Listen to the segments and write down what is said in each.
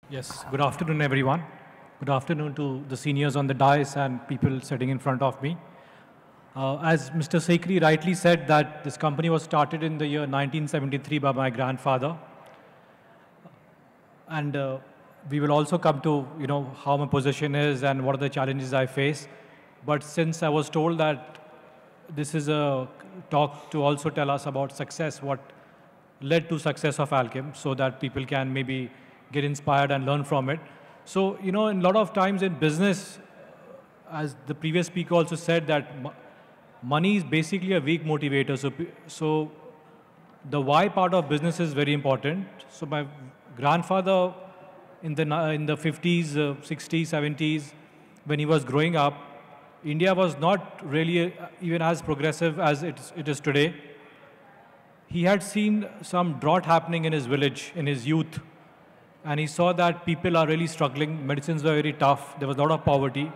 Yes, good afternoon, everyone. Good afternoon to the seniors on the dais and people sitting in front of me. As Mr. Sekri rightly said that this company was started in the year 1973 by my grandfather. And we will also come to, how my position is and what are the challenges I face. But since I was told that this is a talk to also tell us about success, what led to success of Alkem, so that people can maybe get inspired and learn from it. So, in a lot of times in business, as the previous speaker also said, that money is basically a weak motivator. So the why part of business is very important. So my grandfather in the 50s, 60s, 70s, when he was growing up, India was not really even as progressive as it is today. He had seen some drought happening in his village, in his youth. And he saw that people are really struggling. Medicines were very tough. There was a lot of poverty.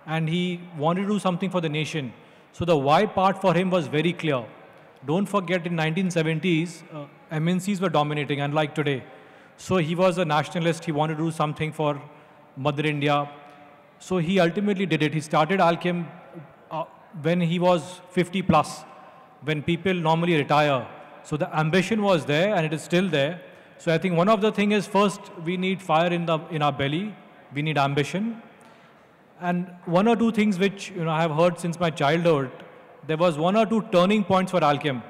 And he wanted to do something for the nation. So the why part for him was very clear. Don't forget in 1970s, MNCs were dominating, unlike today. So he was a nationalist. He wanted to do something for Mother India. So he ultimately did it. He started Alkem when he was 50 plus, when people normally retire. So the ambition was there, and it is still there. So I think one of the things is, first, we need fire in our belly. We need ambition. And one or two things which I have heard since my childhood, there was one or two turning points for Alkem.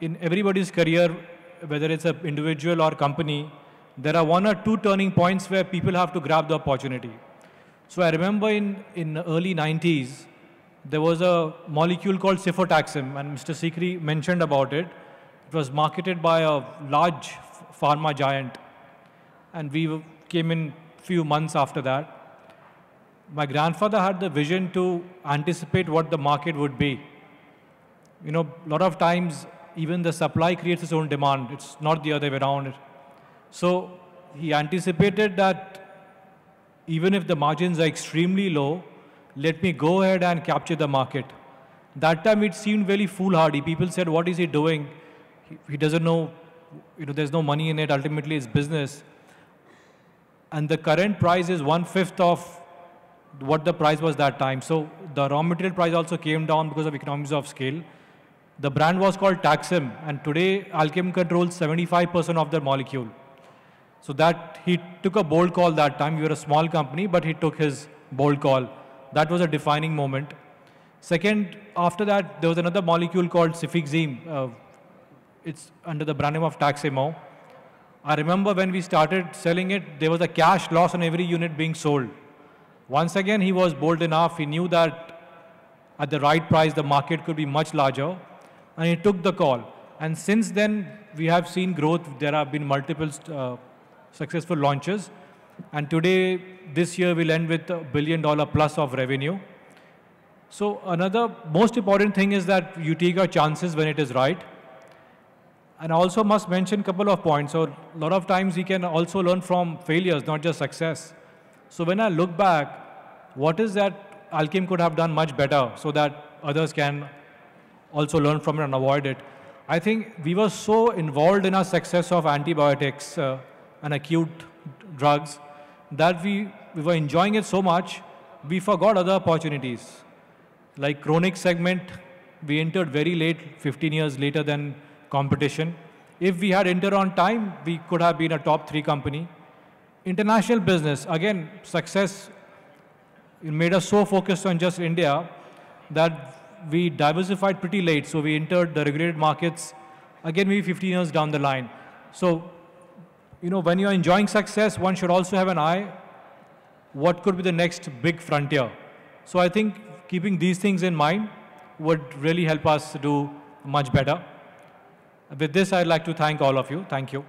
In everybody's career, whether it's an individual or company, there are one or two turning points where people have to grab the opportunity. So I remember in early 90s, there was a molecule called cefotaxime, and Mr. Sikri mentioned about it. It was marketed by a large pharma giant, and we came in few months after that. My grandfather had the vision to anticipate what the market would be. A lot of times, even the supply creates its own demand. It's not the other way around. So he anticipated that even if the margins are extremely low, let me go ahead and capture the market. That time it seemed very foolhardy. People said, what is he doing? He doesn't know, there's no money in it. Ultimately, it's business. And the current price is 1/5 of what the price was that time. So the raw material price also came down because of economies of scale. The brand was called Taxim, and today Alkem controls 75% of the molecule. So that he took a bold call that time. We were a small company, but he took his bold call. That was a defining moment. Second, after that, there was another molecule called cefixime. It's under the brand name of Taximo. I remember when we started selling it, there was a cash loss on every unit being sold. Once again, he was bold enough. He knew that at the right price, the market could be much larger, and he took the call. And since then, we have seen growth. There have been multiple successful launches. And today, this year, we'll end with $1 billion plus of revenue. So another most important thing is that you take your chances when it is right. And I also must mention a couple of points. So a lot of times we can also learn from failures, not just success. So when I look back, what is that Alkem could have done much better so that others can also learn from it and avoid it? I think we were so involved in our success of antibiotics and acute drugs that we were enjoying it so much, we forgot other opportunities. Like chronic segment, we entered very late, 15 years later than competition. If we had entered on time, we could have been a top 3 company. International business, again, success made us so focused on just India that we diversified pretty late. So we entered the regulated markets, again, maybe 15 years down the line. So, when you're enjoying success, one should also have an eye, what could be the next big frontier? So I think keeping these things in mind would really help us to do much better. With this, I'd like to thank all of you. Thank you.